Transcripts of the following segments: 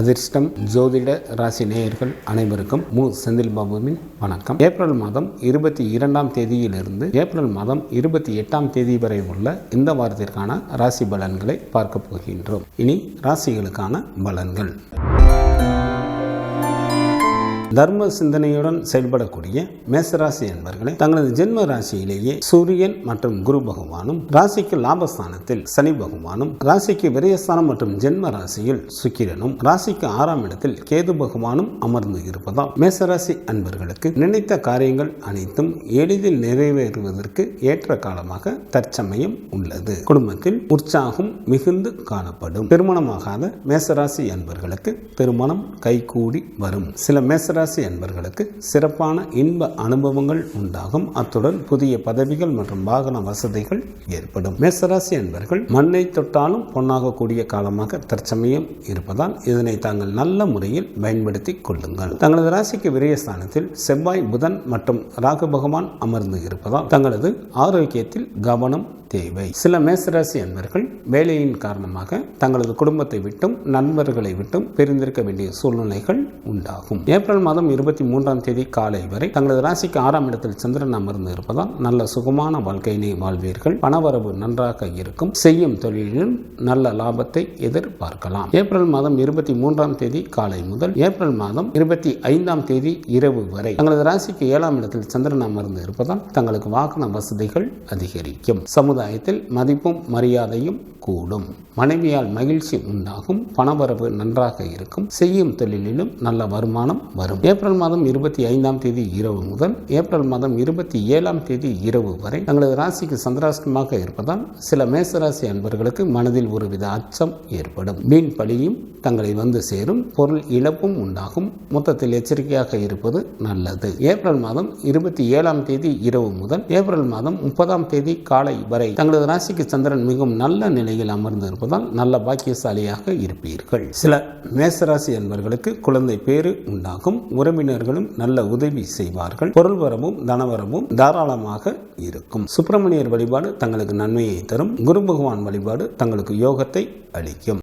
அதிர்ஷ்டம் ஜோதிட ராசி நேயர்கள் அனைவருக்கும் செந்தில் பாபுவின் வணக்கம். ஏப்ரல் மாதம் 22ஆம் தேதியிலிருந்து ஏப்ரல் மாதம் 28ஆம் தேதி வரை உள்ள இந்த வாரத்திற்கான ராசி பலன்களை பார்க்க போகின்றோம். இனி ராசிகளுக்கான பலன்கள். தர்ம சிந்தனையுடன் செயல்படக்கூடிய மேசராசி என்பவர்களை தங்களது ஜென்ம ராசியிலேயே சூரியன் மற்றும் குரு பகவானும், ராசிக்கு லாபஸ்தானத்தில் சனி பகவானும், ராசிக்கு விரயஸ்தானம் மற்றும் ஜென்ம ராசியில் சுக்கிரனும், ராசிக்கு 6ஆம் இடத்தில் கேது பகவானும் அமர்ந்து இருப்பதால் மேசராசி அன்பர்களுக்கு நினைத்த காரியங்கள் அனைத்தும் எளிதில் நிறைவேறுவதற்கு ஏற்ற காலமாக தற்சமயம் உள்ளது. குடும்பத்தில் உற்சாகம் மிகுந்து காணப்படும். திருமணமாகாத மேசராசி அன்பர்களுக்கு திருமணம் கைகூடி வரும். சில மேசராசி அன்பர்களுக்கு சிறப்பான இன்ப அனுபவங்கள் உண்டாகும். அத்துடன் புதிய பதவிகள் மற்றும் வாகன வசதிகள் ஏற்படும். மேசராசி அன்பர்கள் மண்ணை தொட்டாலும் பொன்னாகக்கூடிய காலமாக தற்சமயம் இருப்பதால் இதனை தாங்கள் நல்ல முறையில் பயன்படுத்தி கொள்ளுங்கள். தங்களது ராசிக்கு விரயஸ்தானத்தில் செவ்வாய், புதன் மற்றும் ராகு பகவான் அமர்ந்து இருப்பதால் தங்களது ஆரோக்கியத்தில் கவனம் தேவை. சில மேசராசி அன்பர்கள் வேலையின் காரணமாக தங்களது குடும்பத்தை விட்டும் நண்பர்களை விட்டும் பிரிந்திருக்க வேண்டிய சூழ்நிலைகள் உண்டாகும். ஏப்ரல் மாதம் 23ஆம் தேதி காலை வரை தங்களது ராசிக்கு 6ஆம் இடத்தில் சந்திரன் அமர்ந்து இருப்பதால் நல்ல சுகமான வாழ்க்கையினை வாழ்வீர்கள். பணவரவு நன்றாக இருக்கும். செய்யும் தொழிலிலும் நல்ல லாபத்தை எதிர்பார்க்கலாம். ஏப்ரல் மாதம் 23ஆம் தேதி காலை முதல் ஏப்ரல் மாதம் 25ஆம் தேதி இரவு வரை தங்களது ராசிக்கு 7ஆம் இடத்தில் சந்திரன் அமர்ந்து இருப்பதால் தங்களுக்கு வாகன வசதிகள் அதிகரிக்கும். சமுதாயத்தில் மதிப்பும் மரியாதையும் கூடும். மனைவியால் மகிழ்ச்சி உண்டாகும். பணவரவு நன்றாக இருக்கும். செய்யும் தொழிலிலும் நல்ல வருமானம் வரும். ஏப்ரல் மாதம் 25ஆம் தேதி இரவு முதல் ஏப்ரல் மாதம் 27ஆம் தேதி இரவு வரை தங்களது ராசிக்கு சந்திராஷ்டமாக இருப்பதால் சில மேசராசி அன்பர்களுக்கு மனதில் ஒருவித அச்சம் ஏற்படும். வீண் பழியும் தங்களை வந்து சேரும். பொருள் இழப்பும் உண்டாகும். மொத்தத்தில் எச்சரிக்கையாக இருப்பது நல்லது. ஏப்ரல் மாதம் 27ஆம் தேதி இரவு முதல் ஏப்ரல் மாதம் 30ஆம் தேதி காலை வரை தங்களது ராசிக்கு சந்திரன் மிகவும் நல்ல நிலையில் அமர்ந்து இருப்பதால் நல்ல பாக்கியசாலியாக இருப்பீர்கள். சில மேசராசி என்பவர்களுக்கு குழந்தை பேறு உண்டாகும். உறவினர்களும் நல்ல உதவி செய்வார்கள். பொருள் வரவும் தனவரவும் தாராளமாக இருக்கும். சுப்பிரமணியர் வழிபாடு தங்களுக்கு நன்மையை தரும். குரு பகவான் வழிபாடு தங்களுக்கு யோகத்தை அளிக்கும்.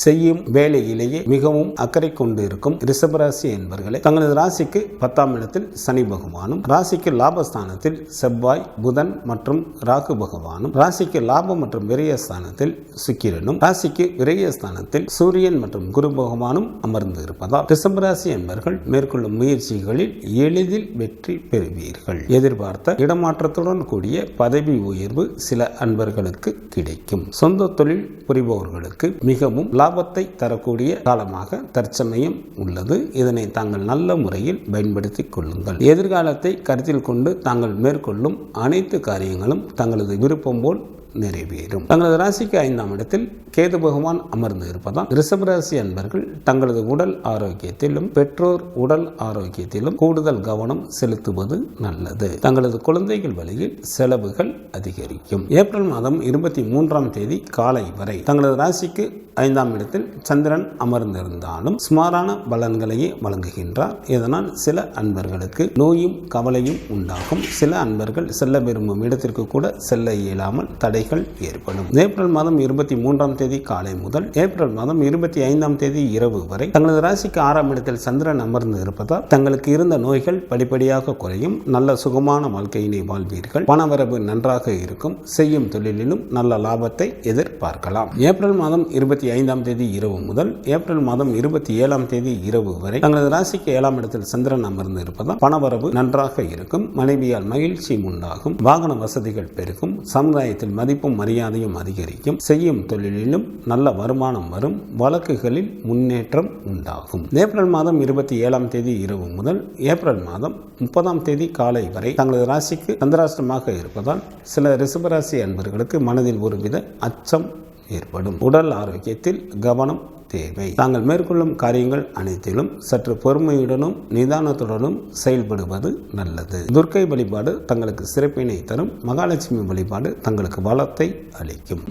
செய்யும் வேலையிலேயே மிகவும் அக்கறை கொண்டு இருக்கும் ரிஷபராசி என்பவர்களை தங்களது ராசிக்கு 10ஆம் இடத்தில் சனி பகவானும், ராசிக்கு லாபஸ்தானத்தில் செவ்வாய், புதன் மற்றும் ராகு பகவானும், ராசிக்கு லாபம் மற்றும் விரயஸ்தானத்தில் சுக்கிரனும், ராசிக்கு விரயஸ்தானத்தில் சூரியன் மற்றும் குரு பகவானும் அமர்ந்து இருப்பதால் ரிஷபராசி என்பவர்கள் மேற்கொள்ளும் முயற்சிகளில் எளிதில் வெற்றி பெறுவீர்கள். எதிர்பார்த்த இடமாற்றத்துடன் கூடிய பதவி உயர்வு சில அன்பர்களுக்கு கிடைக்கும். சொந்த தொழில் புரிபவர்களுக்கு மிகவும் லாபத்தை தரக்கூடிய காலமாக தற்சமயம் உள்ளது. இதனை தாங்கள் நல்ல முறையில் பயன்படுத்திக் கொள்ளுங்கள். எதிர்காலத்தை கருத்தில் கொண்டு தாங்கள் மேற்கொள்ளும் அனைத்து காரியங்களும் தங்களது விருப்பம் போல் நிறைவேறும். தங்களது ராசிக்கு 5ஆம் இடத்தில் கேது பகவான் அமர்ந்து இருப்பதால் ரிஷபராசி அன்பர்கள் தங்களது உடல் ஆரோக்கியத்திலும் பெற்றோர் உடல் ஆரோக்கியத்திலும் கூடுதல் கவனம் செலுத்துவது நல்லது. தங்களது குழந்தைகள் வழியில் செலவுகள் அதிகரிக்கும். ஏப்ரல் மாதம் 23ஆம் தேதி காலை வரை தங்களது ராசிக்கு 5ஆம் இடத்தில் சந்திரன் அமர்ந்திருந்தாலும் சுமாரான பலன்களையே வழங்குகின்றார். இதனால் சில அன்பர்களுக்கு நோயும் கவலையும் உண்டாகும். சில அன்பர்கள் செல்ல விரும்பும் இடத்திற்கு கூட செல்ல இயலாமல் தடைகள் ஏற்படும். ஏப்ரல் மாதம் 23ஆம் தேதி காலை முதல் ஏப்ரல் மாதம் 25ஆம் தேதி இரவு வரை தங்களது ராசிக்கு 6ஆம் இடத்தில் சந்திரன் அமர்ந்து இருப்பதால் தங்களுக்கு இருந்த நோய்கள் படிப்படியாக குறையும். நல்ல சுகமான வாழ்க்கையினை வாழ்வீர்கள். பணவரவு நன்றாக இருக்கும். செய்யும் தொழிலிலும் நல்ல லாபத்தை எதிர்பார்க்கலாம். ஏப்ரல் மாதம் 25ஆம் தேதி இரவு முதல் ஏப்ரல் மாதம் 27ஆம் தேதி இரவு வரை தங்களது ராசிக்கு 7ஆம் இடத்தில் சந்திரன் அமர்ந்து இருப்பதால் பணவரவு நன்றாக இருக்கும். மனைவியால் மகிழ்ச்சி உண்டாகும். வாகன வசதிகள் பெருகும். சமுதாயத்தில் மதிப்பும் மரியாதையும் அதிகரிக்கும். செய்யும் தொழிலிலும் நல்ல வருமானம் வரும். வழக்குகளில் முன்னேற்றம் உண்டாகும். ஏப்ரல் மாதம் 27ஆம் தேதி இரவு முதல் ஏப்ரல் மாதம் 30ஆம் தேதி காலை வரை தங்களது ராசிக்கு சந்திராஷ்டமாக இருப்பதால் சில ரிஷபராசி அன்பர்களுக்கு மனதில் ஒருவித அச்சம் ஏற்படும். உடல் ஆரோக்கியத்தில் கவனம் தேவை. தாங்கள் மேற்கொள்ளும் காரியங்கள் அனைத்திலும் சற்று பொறுமையுடனும் நிதானத்துடனும் செயல்படுவது நல்லது. துர்க்கை வழிபாடு தங்களுக்கு சிறப்பினை தரும். மகாலட்சுமி வழிபாடு தங்களுக்கு வளத்தை அளிக்கும்.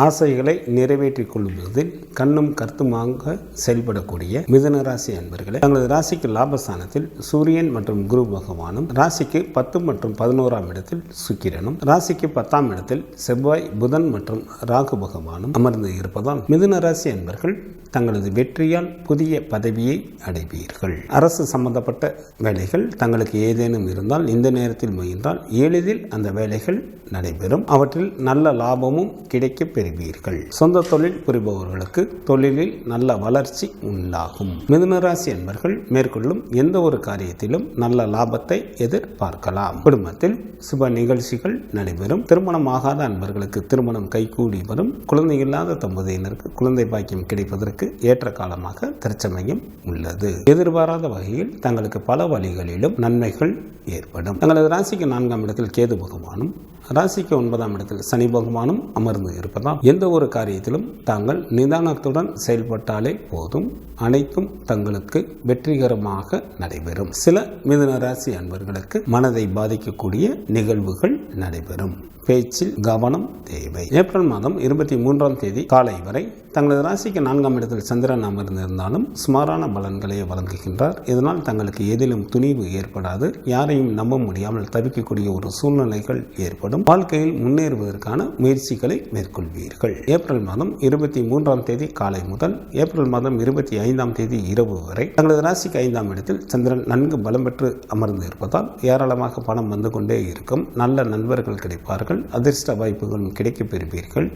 ஆசைகளை நிறைவேற்றிக் கொள்வதில் கண்ணும் கருத்துமாக செயல்படக்கூடிய மிதுன ராசி அன்பர்களே, தங்களது ராசிக்கு லாபஸ்தானத்தில் சூரியன் மற்றும் குரு பகவானும், ராசிக்கு 10 மற்றும் 11ஆம் இடத்தில் சுக்கிரனும், ராசிக்கு 10ஆம் இடத்தில் செவ்வாய், புதன் மற்றும் ராகு பகவானும் அமர்ந்து இருப்பதால் மிதுன ராசி அன்பர்கள் தங்களது வெற்றியால் புதிய பதவியை அடைவீர்கள். அரசு சம்பந்தப்பட்ட வேலைகள் தங்களுக்கு ஏதேனும் இருந்தால் இந்த நேரத்தில் முயன்றால் எளிதில் அந்த வேலைகள் நடைபெறும். அவற்றில் நல்ல லாபமும் கிடைக்க பெறுவீர்கள். சொந்த தொழில் புரிபவர்களுக்கு தொழிலில் நல்ல வளர்ச்சி உண்டாகும். மிதுன ராசி அன்பர்கள் மேற்கொள்ளும் எந்த ஒரு காரியத்திலும் நல்ல லாபத்தை எதிர்பார்க்கலாம். குடும்பத்தில் சுப நிகழ்ச்சிகள் நடைபெறும். திருமணமாகாத அன்பர்களுக்கு திருமணம் கைகூடி வரும். குழந்தை இல்லாத தம்பதியினருக்கு குழந்தை பாக்கியம் கிடைப்பதற்கு ஏற்ற காலமாக தற்சமயம் உள்ளது. எதிர்பாராத வகையில் தங்களுக்கு பல வழிகளிலும் நன்மைகள் ஏற்படும். தங்களது ராசிக்கு 4ஆம் இடத்தில் கேது பகவானும், ராசிக்கு 9ஆம் இடத்தில் சனி பகவானும் அமர்ந்து இருப்பதால் எந்த ஒரு காரியத்திலும் தாங்கள் நிதானத்துடன் செயல்பட்டாலே போதும், அனைத்தும் தங்களுக்கு வெற்றிகரமாக நடைபெறும். சில மிதுன ராசி அன்பர்களுக்கு மனதை பாதிக்கக்கூடிய நிகழ்வுகள் நடைபெறும். பேச்சில் கவனம் தேவை. ஏப்ரல் மாதம் 23ஆம் தேதி காலை வரை தங்களது ராசிக்கு 4ஆம் இடத்தில் சந்திரன் அமர்ந்திருந்தாலும் சுமாரான பலன்களை வழங்குகின்றார். இதனால் தங்களுக்கு எதிலும் துணிவு ஏற்படாது. யாரையும் நம்ப முடியாமல் தவிக்கக்கூடிய ஒரு சூழ்நிலைகள் ஏற்படும். வாழ்க்கையில் முன்னேறுவதற்கான முயற்சிகளை மேற்கொள்வீர்கள். ஏப்ரல் மாதம் 23ஆம் தேதி காலை முதல் ஏப்ரல் மாதம் 25ஆம் தேதி இரவு வரை தங்களது ராசிக்கு 5ஆம் இடத்தில் சந்திரன் நன்கு பலம் பெற்று அமர்ந்து இருப்பதால் ஏராளமாக பணம் வந்து கொண்டே இருக்கும். நல்ல நண்பர்கள் கிடைப்பார்கள். அதிர்ஷ்ட வாய்ப்புகளும் கிடைக்கப் பெறுவீர்கள்.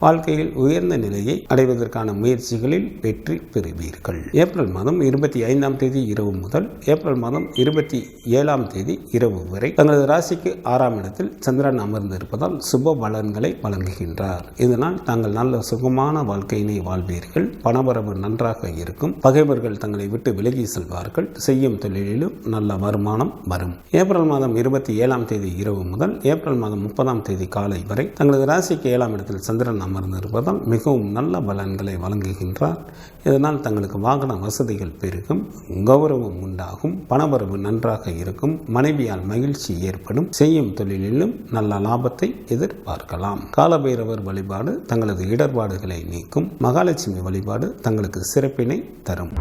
வாழ்க்கையில் உயர்ந்த நிலையை அடைவதற்கான முயற்சிகளில் வெற்றி பெறுவீர்கள். ஏப்ரல் மாதம் 25ஆம் தேதி இரவு முதல் ஏப்ரல் மாதம் 27ஆம் தேதி இரவு வரை தங்களது ராசிக்கு 6ஆம் இடத்தில் சந்திரன் அமர்ந்து இருப்பதால் சுப பலன்களை வழங்குகின்றார். இதனால் தாங்கள் நல்ல சுகமான வாழ்க்கையினை வாழ்வீர்கள். பணவரவு நன்றாக இருக்கும். பகைவர்கள் தங்களை விட்டு விலகி செல்வார்கள். செய்யும் தொழிலிலும் நல்ல வருமானம் வரும். ஏப்ரல் மாதம் 27ஆம் தேதி இரவு முதல் ஏப்ரல் மாதம் 30ஆம் தேதி காலை வரை தங்களது ராசிக்கு 7ஆம் இடத்தில் சந்திரன் அமர்ந்து இருப்பதால் மிகவும் நல்ல பலன்களை வழங்குகின்றார். இதனால் தங்களுக்கு வாகன வசதிகள் பெருகும். கௌரவம் உண்டாகும். பணவரவு நன்றாக இருக்கும். மனைவியால் மகிழ்ச்சி ஏற்படும். செய்யும் தொழிலிலும் நல்ல லாபத்தை எதிர்பார்க்கலாம். காலபைரவர் வழிபாடு தங்களது இடர்பாடுகளை நீக்கும். மகாலட்சுமி வழிபாடு தங்களுக்கு சிறப்பினை தரும்.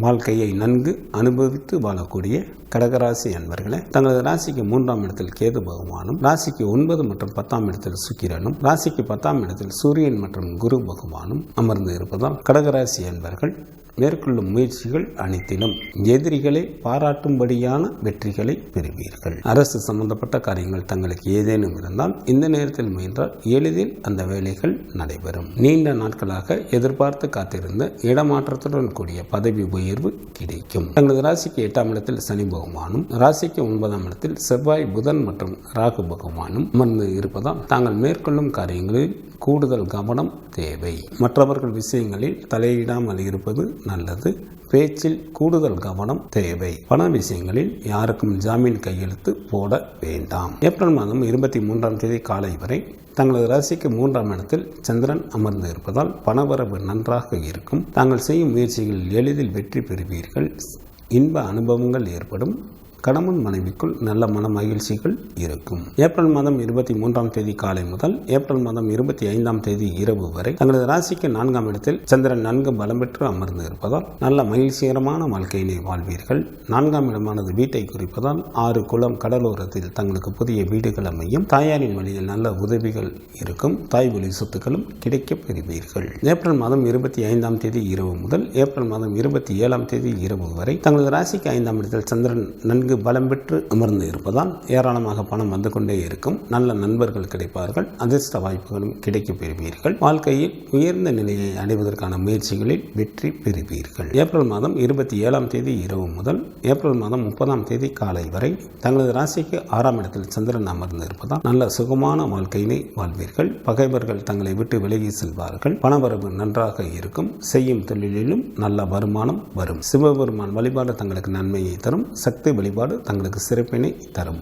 வாழ்க்கையை நன்கு அனுபவித்து வாழக்கூடிய கடகராசி அன்பர்களே, தங்களது ராசிக்கு 3ஆம் இடத்தில் கேது பகவானும், ராசிக்கு 9 மற்றும் 10ஆம் இடத்தில் சுக்கிரனும், ராசிக்கு 10ஆம் இடத்தில் சூரியன் மற்றும் குரு பகவானும் அமர்ந்து இருப்பதால் கடகராசி அன்பர்கள் மேற்கொள்ளும் முயற்சிகள் அனைத்திலும் எதிரிகளை பாராட்டும்படியான வெற்றிகளை பெறுவீர்கள். அரசு சம்பந்தப்பட்ட காரியங்கள் தங்களுக்கு ஏதேனும் இருந்தால் இந்த நேரத்தில் முயன்றால் எளிதில் அந்த வேலைகள் நடைபெறும். நீண்ட நாட்களாக எதிர்பார்த்து காத்திருந்த இடமாற்றத்துடன் கூடிய பதவி உயர்வு கிடைக்கும். தங்களது ராசிக்கு 8ஆம் இடத்தில் சனி பகவானும், ராசிக்கு 9ஆம் இடத்தில் செவ்வாய், புதன் மற்றும் ராகு பகவானும் அமர்ந்து இருப்பதால் தாங்கள் மேற்கொள்ளும் காரியங்களில் கூடுதல் கவனம் தேவை. மற்றவர்கள் விஷயங்களில் தலையிடாமல் இருப்பது நல்லது. பேச்சில் கூடுதல் கவனம் தேவை. பண விஷயங்களில் யாருக்கும் ஜாமீன் கையெழுத்து போட வேண்டாம். ஏப்ரல் மாதம் 23ஆம் தேதி காலை வரை தங்களது ராசிக்கு 3ஆம் இடத்தில் சந்திரன் அமர்ந்து இருப்பதால் பணவரவு நன்றாக இருக்கும். தாங்கள் செய்யும் முயற்சிகளில் எளிதில் வெற்றி பெறுவீர்கள். இன்ப அனுபவங்கள் ஏற்படும். கணவன் மனைவிக்குள் நல்ல மன மகிழ்ச்சிகள் இருக்கும். ஏப்ரல் மாதம் 23ஆம் தேதி காலை முதல் ஏப்ரல் மாதம் 25ஆம் தேதி இரவு வரை தங்களது ராசிக்கு 4ஆம் இடத்தில் சந்திரன் நன்கு பலம் பெற்று அமர்ந்து இருப்பதால் நல்ல மகிழ்ச்சிகரமான வாழ்க்கையினை வாழ்வீர்கள். 4ஆம் இடமானது வீட்டை குறிப்பதால் 6 குளம் கடலோரத்தில் தங்களுக்கு புதிய வீடுகள் அமையும். தாயாரின் வழியில் நல்ல உதவிகள் இருக்கும். தாய் வழி சொத்துக்களும் கிடைக்கப் பெறுவீர்கள். ஏப்ரல் மாதம் 25ஆம் தேதி இரவு முதல் ஏப்ரல் மாதம் 27ஆம் தேதி இரவு வரை தங்களது ராசிக்கு 5ஆம் இடத்தில் சந்திரன் நன்கு பலம் பெற்று அமர்ந்து இருப்பதால் ஏராளமாக பணம் வந்து கொண்டே இருக்கும். நல்ல நண்பர்கள் கிடைப்பார்கள். அதிர்ஷ்ட வாய்ப்புகளும் கிடைக்கப் பெறுவீர்கள். வாழ்க்கையில் உயர்ந்த நிலையை அடைவதற்கான முயற்சிகளில் வெற்றி பெறுவீர்கள். ஏப்ரல் மாதம் 27ஆம் தேதி இரவு முதல் ஏப்ரல் மாதம் 30ஆம் தேதி காலை வரை தங்களது ராசிக்கு 6ஆம் இடத்தில் சந்திரன் அமர்ந்து இருப்பதால் நல்ல சுகமான வாழ்க்கையினை வாழ்வீர்கள். பகைவர்கள் தங்களை விட்டு விலகி செல்வார்கள். பணவரவு நன்றாக இருக்கும். செய்யும் தொழிலிலும் நல்ல வருமானம் வரும். சிவபெருமான் வழிபாடு தங்களுக்கு நன்மையை தரும். சக்தி வழிபாடு தங்களுக்கு சிறப்பினை தரும்.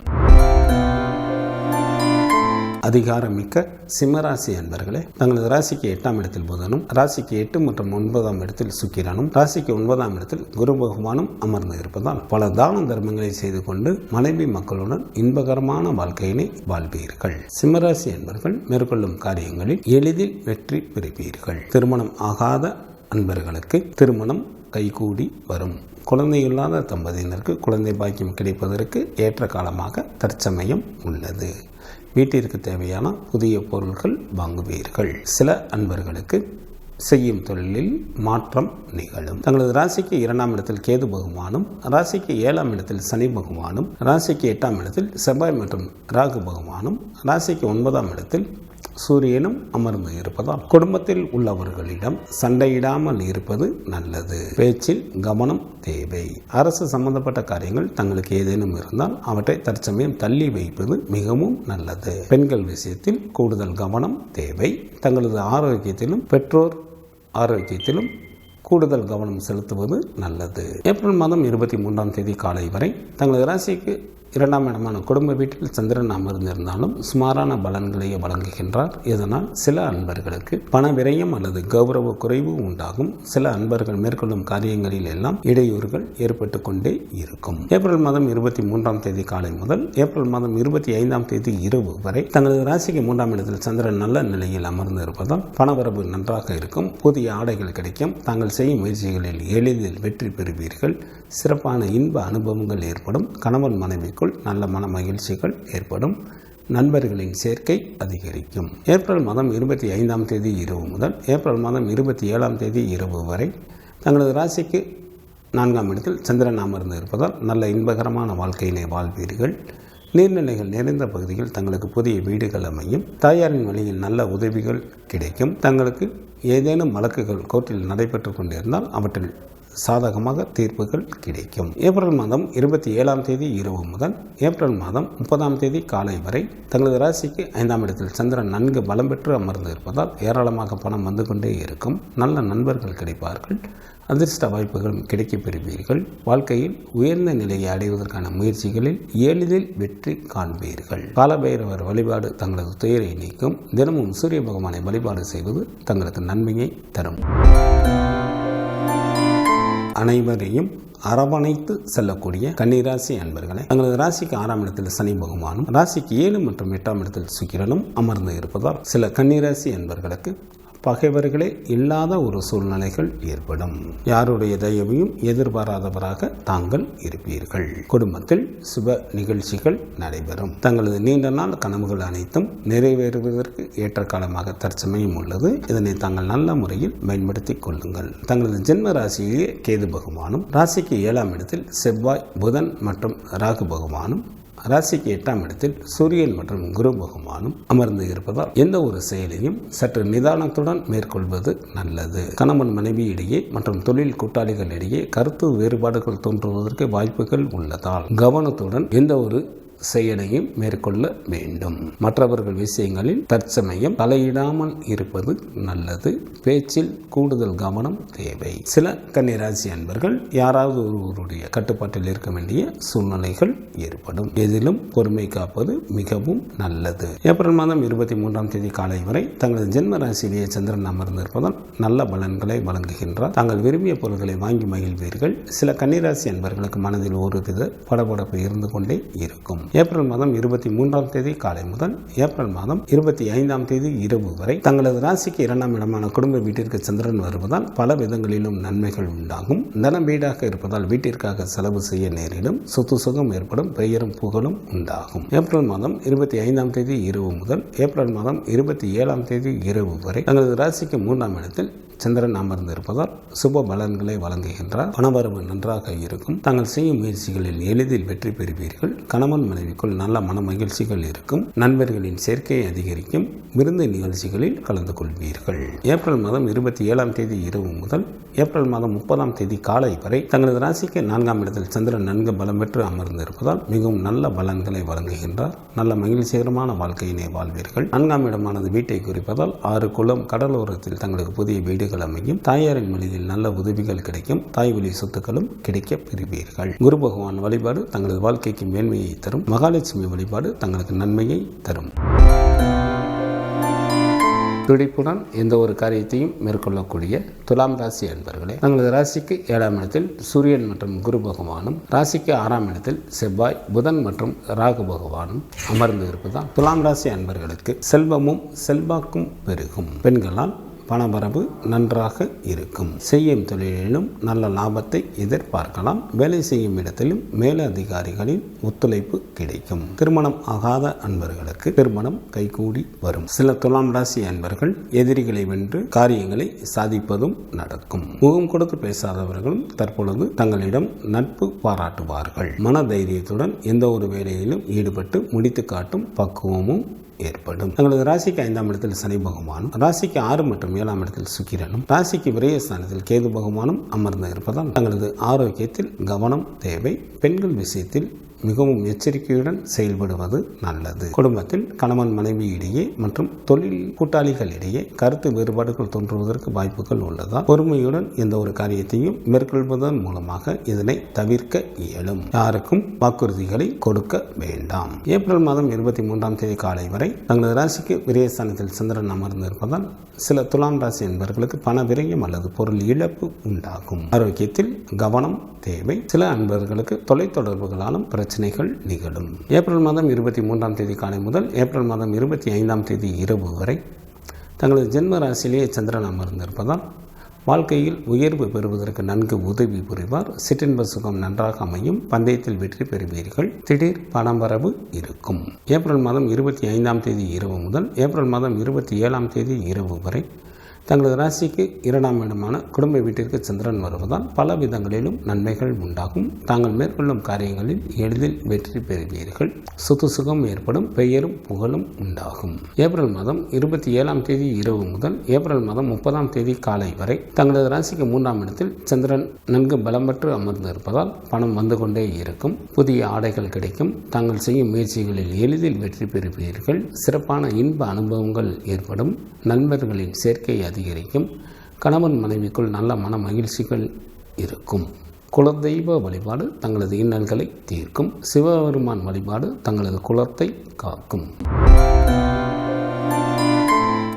அதிகாரமிக்க சிம்மராசி அன்பர்களே, தங்களது ராசிக்கு 8ஆம் இடத்தில் புதனும், ராசிக்கு 8 மற்றும் 9ஆம் இடத்தில் சுக்கிரனும், ராசிக்கு 9ஆம் இடத்தில் குரு பகவானும் அமர்ந்து இருப்பதால் பல தான தர்மங்களை செய்து கொண்டு மனைவி மக்களுடன் இன்பகரமான வாழ்க்கையினை வாழ்வீர்கள். சிம்மராசி அன்பர்கள் மேற்கொள்ளும் காரியங்களில் எளிதில் வெற்றி பெறுவீர்கள். திருமணம் ஆகாத அன்பர்களுக்கு திருமணம் கைகூடி வரும். குழந்தையில்லாத தம்பதியினருக்கு குழந்தை பாக்கியம் கிடைப்பதற்கு ஏற்ற காலமாக தற்சமயம் உள்ளது. வீட்டிற்கு தேவையான புதிய பொருட்கள் வாங்குவீர்கள். சில அன்பர்களுக்கு செய்யும் தொழிலில் மாற்றம் நிகழும். தங்களது ராசிக்கு 2ஆம் இடத்தில் கேது பகவானும், ராசிக்கு 7ஆம் இடத்தில் சனி பகவானும், ராசிக்கு 8ஆம் இடத்தில் செவ்வாய் மற்றும் ராகு பகவானும், ராசிக்கு 9ஆம் இடத்தில் சூரியனும் அமர்ந்து இருப்பதால் குடும்பத்தில் உள்ளவர்களிடம் சண்டையிடாமல் இருப்பது நல்லது. பேச்சில் கவனம் தேவை. அரசு சம்பந்தப்பட்ட காரியங்கள் தங்களுக்கு ஏதேனும் இருந்தால் அவற்றை தற்சமயம் தள்ளி வைப்பது மிகவும் நல்லது. பெண்கள் விஷயத்தில் கூடுதல் கவனம் தேவை. தங்களது ஆரோக்கியத்திலும் பெற்றோர் ஆரோக்கியத்திலும் கூடுதல் கவனம் செலுத்துவது நல்லது. ஏப்ரல் மாதம் 23ஆம் தேதி காலை வரை தங்களது ராசிக்கு 2ஆம் இடமான குடும்ப வீட்டில் சந்திரன் அமர்ந்திருந்தாலும் சுமாரான பலன்களையே வழங்குகின்றார். இதனால் சில அன்பர்களுக்கு பண விரயம் அல்லது கௌரவ குறைவு உண்டாகும். சில அன்பர்கள் மேற்கொள்ளும் காரியங்களில் எல்லாம் இடையூறுகள் ஏற்பட்டு கொண்டே இருக்கும். ஏப்ரல் மாதம் 23ஆம் தேதி காலை முதல் ஏப்ரல் மாதம் 25ஆம் தேதி இரவு வரை தங்களது ராசிக்கு 3ஆம் இடத்தில் சந்திரன் நல்ல நிலையில் அமர்ந்து இருப்பதால் பணவரவு நன்றாக இருக்கும். புதிய ஆடைகள் கிடைக்கும். தாங்கள் செய்யும் முயற்சிகளில் எளிதில் வெற்றி பெறுவீர்கள். சிறப்பான இன்ப அனுபவங்கள் ஏற்படும். கணவன் மனைவிக்குள் நல்ல மன மகிழ்ச்சிகள் ஏற்படும். நண்பர்களின் சேர்க்கை அதிகரிக்கும். ஏப்ரல் மாதம் 25ஆம் தேதி இரவு முதல் ஏப்ரல் மாதம் 27ஆம் தேதி இரவு வரை தங்களது ராசிக்கு 4ஆம் இடத்தில் சந்திரன் அமர்ந்து இருப்பதால் நல்ல இன்பகரமான வாழ்க்கையினை வாழ்வீர்கள். நீர்நிலைகள் நிறைந்த பகுதியில் தங்களுக்கு புதிய வீடுகள் அமையும். தாயாரின் வழியில் நல்ல உதவிகள் கிடைக்கும். தங்களுக்கு ஏதேனும் வழக்குகள் கோர்ட்டில் நடைபெற்று கொண்டிருந்தால் அவற்றில் சாதகமாக தீர்ப்புகள் கிடைக்கும். ஏப்ரல் மாதம் 27ஆம் தேதி இரவு முதல் ஏப்ரல் மாதம் 30ஆம் தேதி காலை வரை தங்களது ராசிக்கு 5ஆம் இடத்தில் சந்திரன் நன்கு பலம் பெற்று அமர்ந்து இருப்பதால் ஏராளமாக பணம் வந்து கொண்டே இருக்கும். நல்ல நண்பர்கள் கிடைப்பார்கள். அதிர்ஷ்ட வாய்ப்புகள் கிடைக்கப் பெறுவீர்கள். வாழ்க்கையில் உயர்ந்த நிலையை அடைவதற்கான முயற்சிகளில் எளிதில் வெற்றி காண்பீர்கள். காலபைரவர் வழிபாடு தங்களது துயரை நீக்கும். தினமும் சூரிய பகவானை வழிபாடு செய்வது தங்களுக்கு நன்மையை தரும். அனைவரையும் அரவணைத்து செல்லக்கூடிய கன்னிராசி அன்பர்களே, தங்களது ராசிக்கு 6ஆம் இடத்தில் சனி பகவானும், ராசிக்கு 7 மற்றும் 8ஆம் இடத்தில் சுக்கிரனும் அமர்ந்து இருப்பதால் சில கன்னிராசி அன்பர்களுக்கு பகைவர்களே இல்லாத ஒரு சூழ்நிலைகள் ஏற்படும். யாருடைய தயவையும் எதிர்பாராதவராக தாங்கள் இருப்பீர்கள். குடும்பத்தில் சுப நிகழ்ச்சிகள் நடைபெறும். தங்களது நீண்ட நாள் கனவுகள் அனைத்தும் நிறைவேறுவதற்கு ஏற்ற காலமாக தற்சமயம் உள்ளது. இதனை தாங்கள் நல்ல முறையில் பயன்படுத்திக் கொள்ளுங்கள். தங்களது ஜென்ம ராசியிலேயே கேது பகவானும், ராசிக்கு 7ஆம் இடத்தில் செவ்வாய், புதன் மற்றும் ராகு பகவானும், ராசிக்கு 8ஆம் இடத்தில் சூரியன் மற்றும் குரு பகவானும் அமர்ந்து இருப்பதால் எந்த ஒரு செயலையும் சற்று நிதானத்துடன் மேற்கொள்வது நல்லது. கணவன் மனைவி இடையே மற்றும் தொழில் கூட்டாளிகள் இடையே கருத்து வேறுபாடுகள் தோன்றுவதற்கு வாய்ப்புகள் உள்ளதால் கவனத்துடன் எந்த ஒரு செயலையும் மேற்கொள்ள வேண்டும். மற்றவர்கள் விஷயங்களில் தற்சமயம் தலையிடாமல் இருப்பது நல்லது. பேச்சில் கூடுதல் கவனம் தேவை. சில கன்னிராசி அன்பர்கள் யாராவது ஒருவருடைய கட்டுப்பாட்டில் இருக்க வேண்டிய சூழ்நிலைகள் ஏற்படும். எதிலும் பொறுமை காப்பது மிகவும் நல்லது. ஏப்ரல் மாதம் 23ஆம் தேதி காலை வரை தங்களது ஜென்ம ராசியிலேயே சந்திரன் அமர்ந்திருப்பதால் நல்ல பலன்களை வழங்குகின்றார். தாங்கள் விரும்பிய பொருட்களை வாங்கி மகிழ்வீர்கள். சில கன்னிராசி அன்பர்களுக்கு மனதில் ஒருவித படபடப்பு இருந்து கொண்டே இருக்கும். ஏப்ரல் மாதம் 23ஆம் தேதி காலை முதல் ஏப்ரல் மாதம் 25ஆம் தேதி இரவு வரை தங்களது ராசிக்கு 2ஆம் இடமான குடும்ப வீட்டிற்கு சந்திரன் வருவதால் பல விதங்களிலும் நன்மைகள் உண்டாகும். தனம் வீடாக இருப்பதால் வீட்டிற்காக செலவு செய்ய நேரிடும். சொத்து சுகம் ஏற்படும். பெயரும் புகழும் உண்டாகும். ஏப்ரல் மாதம் 25ஆம் தேதி இரவு முதல் ஏப்ரல் மாதம் 27ஆம் தேதி இரவு வரை தங்களது ராசிக்கு 3ஆம் இடத்தில் சந்திரன் அமர்ந்து இருப்பதால் சுப பலன்களை வழங்குகின்றார். பணவரவு நன்றாக இருக்கும். தாங்கள் செய்யும் முயற்சிகளில் எளிதில் வெற்றி பெறுவீர்கள். கணவன் மனைவிக்குள் நல்ல மன மகிழ்ச்சிகள் இருக்கும். நண்பர்களின் சேர்க்கை அதிகரிக்கும். விருந்து நிகழ்ச்சிகளில் கலந்து கொள்வீர்கள். ஏப்ரல் மாதம் 27ஆம் தேதி இரவு முதல் ஏப்ரல் மாதம் 30ஆம் தேதி காலை வரை தங்களது ராசிக்கு 4ஆம் இடத்தில் சந்திரன் நன்கு பலம் பெற்று அமர்ந்து இருப்பதால் மிகவும் நல்ல பலன்களை வழங்குகின்றார். நல்ல மகிழ்ச்சிகரமான வாழ்க்கையினை வாழ்வீர்கள். 4ஆம் இடமானது வீட்டை குறிப்பதால் 6 குளம் கடலோரத்தில் தங்களுக்கு புதிய வீடுகள் அமையும். தாயாரின் வழியில் நல்ல உதவிகள் கிடைக்கும். தாய் வழி சொத்துக்களும் கிடைக்க பெறுவீர்கள். குரு பகவான் வழிபாடு தங்களது வாழ்க்கைக்கு மேன்மையை தரும். மகாலட்சுமி வழிபாடு தங்களுக்கு நன்மையை தரும். துடிப்புடன் எந்த ஒரு காரியத்தையும் மேற்கொள்ளக்கூடிய துலாம் ராசி அன்பர்களே, தங்களது ராசிக்கு 7ஆம் இடத்தில் சூரியன் மற்றும் குரு பகவானும், ராசிக்கு 6ஆம் இடத்தில் செவ்வாய், புதன் மற்றும் ராகு பகவானும் அமர்ந்து இருப்பதால் துலாம் ராசி அன்பர்களுக்கு செல்வமும் செல்வாக்கும் பெருகும். பெண்களால் பணவரவு நன்றாக இருக்கும். செய்யும் தொழிலிலும் நல்ல லாபத்தை எதிர்பார்க்கலாம். வேலை செய்யும் இடத்திலும் மேலதிகாரிகளின் ஒத்துழைப்பு கிடைக்கும். திருமணம் ஆகாத அன்பர்களுக்கு திருமணம் கைகூடி வரும். சில துலாம் ராசி அன்பர்கள் எதிரிகளை வென்று காரியங்களை சாதிப்பதும் நடக்கும். முகம் கொடுத்து பேசாதவர்களும் தற்பொழுது தங்களிடம் நட்பு பாராட்டுவார்கள். மன தைரியத்துடன் எந்த ஒரு வேலையிலும் ஈடுபட்டு முடித்து காட்டும் பக்குவமும் ஏற்படும். தங்களது ராசிக்கு 5ஆம் இடத்தில் சனி பகவானும், ராசிக்கு 6 மற்றும் 7ஆம் இடத்தில் சுக்கிரனும், ராசிக்கு விரயஸ்தானத்தில் கேது பகவானும் அமர்ந்து இருப்பதால் தங்களது ஆரோக்கியத்தில் கவனம் தேவை. பெண்கள் விஷயத்தில் மிகவும் எச்சரிக்கையுடன் செயல்படுவது நல்லது. குடும்பத்தில் கணவன் மனைவி இடையே மற்றும் தொழில் கூட்டாளிகளிடையே கருத்து வேறுபாடுகள் தோன்றுவதற்கு வாய்ப்புகள் உள்ளதால் பொறுமையுடன் எந்த ஒரு காரியத்தையும் மேற்கொள்வதன் மூலமாக இதனை தவிர்க்க இயலும். யாருக்கும் வாக்குறுதிகளை கொடுக்க வேண்டாம். ஏப்ரல் மாதம் 23ஆம் தேதி காலை வரை தங்களது ராசிக்கு விரயஸ்தானத்தில் சந்திரன் அமர்ந்து இருப்பதால் சில துலாம் ராசி என்பவர்களுக்கு பண விரயம் அல்லது பொருள் இழப்பு உண்டாகும். ஆரோக்கியத்தில் கவனம் தேவை. சில அன்பர்களுக்கு தொலைத்தொடர்புகளாலும் பிரச்சனைகள் நிகழும். ஏப்ரல் மாதம் 23ஆம் தேதி காலை முதல் ஏப்ரல் மாதம் 25ஆம் தேதி இரவு வரை தங்களது ஜென்ம ராசியிலேயே சந்திரன் அமர்ந்திருப்பதால் வாழ்க்கையில் உயர்வு பெறுவதற்கு நன்கு உதவி புரிவார். சிற்றின்ப சுகம் நன்றாக அமையும். பந்தயத்தில் வெற்றி பெறுவீர்கள். திடீர் பணவரவு இருக்கும். ஏப்ரல் மாதம் 25ஆம் தேதி இரவு முதல் ஏப்ரல் மாதம் 27ஆம் தேதி இரவு வரை தங்களது ராசிக்கு 2ஆம் இடமான குடும்ப வீட்டிற்கு சந்திரன் வருவதால் பல விதங்களிலும் நன்மைகள் உண்டாகும். தாங்கள் மேற்கொள்ளும் காரியங்களில் எளிதில் வெற்றி பெறுவீர்கள். சொத்து சுகம் ஏற்படும். பெயரும் புகழும் உண்டாகும். ஏப்ரல் மாதம் 27ஆம் தேதி இரவு முதல் ஏப்ரல் மாதம் 30ஆம் தேதி காலை வரை தங்களது ராசிக்கு 3ஆம் இடத்தில் சந்திரன் நன்கு பலம் பெற்று அமர்ந்து இருப்பதால் பணம் வந்து கொண்டே இருக்கும். புதிய ஆடைகள் கிடைக்கும். தாங்கள் செய்யும் முயற்சிகளில் எளிதில் வெற்றி பெறுவீர்கள். சிறப்பான இன்ப அனுபவங்கள் ஏற்படும். நண்பர்களின் சேர்க்கை அதிகரிக்கும். கணவன் மனைவிக்குள் நல்ல மன மகிழ்ச்சிகள் இருக்கும். குலதெய்வ வழிபாடு தங்களது இன்னல்களை தீர்க்கும். சிவபெருமான் வழிபாடு தங்களது குலத்தை காக்கும்.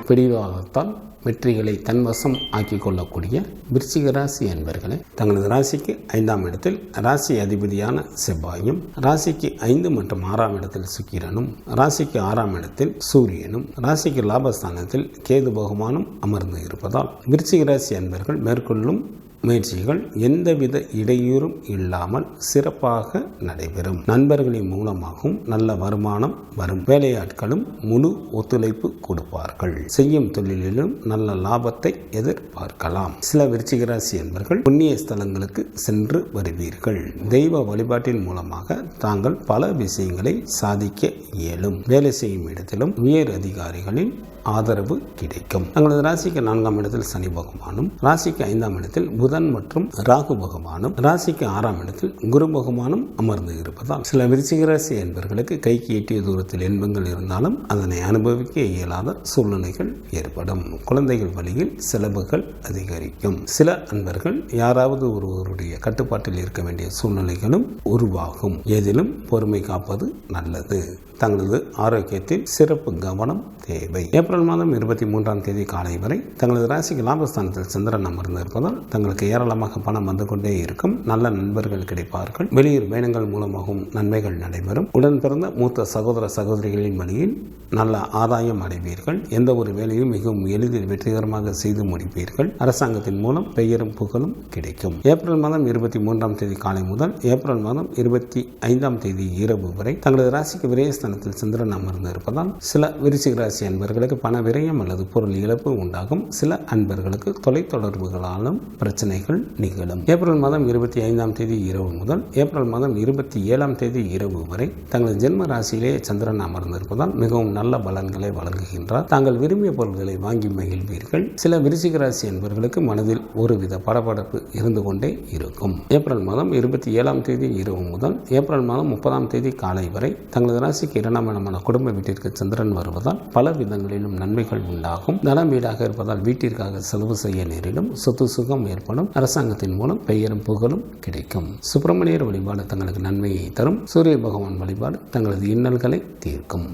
பிடிவாதத்தால் வெற்றிகளை தன்வசம் ஆக்கிக் கொள்ளக்கூடிய விருச்சிக ராசி என்பர்களே, தங்களது ராசிக்கு 5ஆம் இடத்தில் ராசி அதிபதியான செவ்வாயும், ராசிக்கு 5 மற்றும் 6ஆம் இடத்தில் சுக்கிரனும், ராசிக்கு 6ஆம் இடத்தில் சூரியனும், ராசிக்கு லாபஸ்தானத்தில் கேது பகவானும் அமர்ந்து இருப்பதால் விருச்சிக ராசி என்பர்கள் மேற்கொள்ளும் முயற்சிகள் எந்தவித இடையூறும் இல்லாமல் சிறப்பாக நடைபெறும். நண்பர்களின் மூலமாகவும் நல்ல வருமானம் வரும். வேலையாட்களும் முழு ஒத்துழைப்பு கொடுப்பார்கள். செய்யும் தொழிலிலும் நல்ல லாபத்தை எதிர்பார்க்கலாம். சில விருச்சிக ராசி என்பர்கள் புண்ணிய ஸ்தலங்களுக்கு சென்று வருவீர்கள். தெய்வ வழிபாட்டின் மூலமாக தாங்கள் பல விஷயங்களை சாதிக்க இயலும். வேலை செய்யும் இடத்திலும் உயர் அதிகாரிகளின் ஆதரவு கிடைக்கும். தங்களது ராசிக்கு 4ஆம் இடத்தில் சனி பகவானும், ராசிக்கு 5ஆம் இடத்தில் புதன் மற்றும் ராகு பகவானும், ராசிக்கு 6ஆம் இடத்தில் குரு பகவானும் அமர்ந்து இருப்பதால் சில விருச்சிக ராசி என்பவர்களுக்கு கைக்கு எட்டிய தூரத்தில் இன்பங்கள் இருந்தாலும் அதனை அனுபவிக்க இயலாத சூழ்நிலைகள் ஏற்படும். குழந்தைகள் வழியில் செலவுகள் அதிகரிக்கும். சில அன்பர்கள் யாராவது ஒருவருடைய கட்டுப்பாட்டில் இருக்க வேண்டிய சூழ்நிலைகளும் உருவாகும். ஏதிலும் பொறுமை காப்பது நல்லது. தங்களது ஆரோக்கியத்தில் சிறப்பு கவனம் தேவை. ஏப்ரல் மாதம் 23ஆம் தேதி காலை வரை தங்களது ராசிக்கு லாபஸ்தானத்தில் சந்திரன் அமர்ந்து இருப்பதால் தங்களுக்கு ஏராளமாக பணம் வந்து கொண்டே இருக்கும். நல்ல நண்பர்கள் கிடைப்பார்கள். வெளியூர் பயணங்கள் மூலமாகவும் நன்மைகள் நடைபெறும். உடன் பிறந்த மூத்த சகோதர சகோதரிகளின் வழியில் நல்ல ஆதாயம் அடைவீர்கள். எந்த ஒரு வேலையும் மிகவும் எளிதில் வெற்றிகரமாக செய்து முடிப்பீர்கள். அரசாங்கத்தின் மூலம் பெயரும் புகழும் கிடைக்கும். ஏப்ரல் மாதம் 23ஆம் தேதி காலை முதல் ஏப்ரல் மாதம் 25ஆம் தேதி இரவு வரை தங்களது ராசிக்கு விரயஸ்தான சந்திரன் அமர்ந்து இருப்பதால் சில விருச்சிக ராசி அன்பர்களுக்கு பண விரயம் அல்லது பொருள் இழப்பு உண்டாகும். சில அன்பர்களுக்கு தொலைத்தொடர்புகளாலும் பிரச்சனைகள் நிகழும். ஏப்ரல் மாதம் 25ஆம் தேதி இரவு முதல் ஏப்ரல் மாதம் 27ஆம் தேதி இரவு வரை தங்களது ஜென்ம ராசியிலே சந்திரன் அமர்ந்திருப்பதால் மிகவும் நல்ல பலன்களை வழங்குகின்றார். தாங்கள் விரும்பிய பொருட்களை வாங்கி மகிழ்வீர்கள். சில விருச்சிக ராசி அன்பர்களுக்கு மனதில் ஒருவித படபடப்பு இருந்து கொண்டே இருக்கும். ஏப்ரல் மாதம் 27ஆம் தேதி இரவு முதல் ஏப்ரல் மாதம் 30ஆம் தேதி காலை வரை தங்களது ராசிக்கு 2ஆம் இடமான குடும்ப வீட்டிற்கு சந்திரன் வருவதால் பல விதங்களிலும் நன்மைகள் உண்டாகும். தனம் வீடாக இருப்பதால் வீட்டிற்காக செலவு செய்ய நேரிடும். சொத்து சுகம் ஏற்படும். அரசாங்கத்தின் மூலம் பெயரும் புகழும் கிடைக்கும். சுப்பிரமணியர் வழிபாடு தங்களுக்கு நன்மையை தரும். சூரிய பகவான் வழிபாடு தங்களது இன்னல்களை தீர்க்கும்.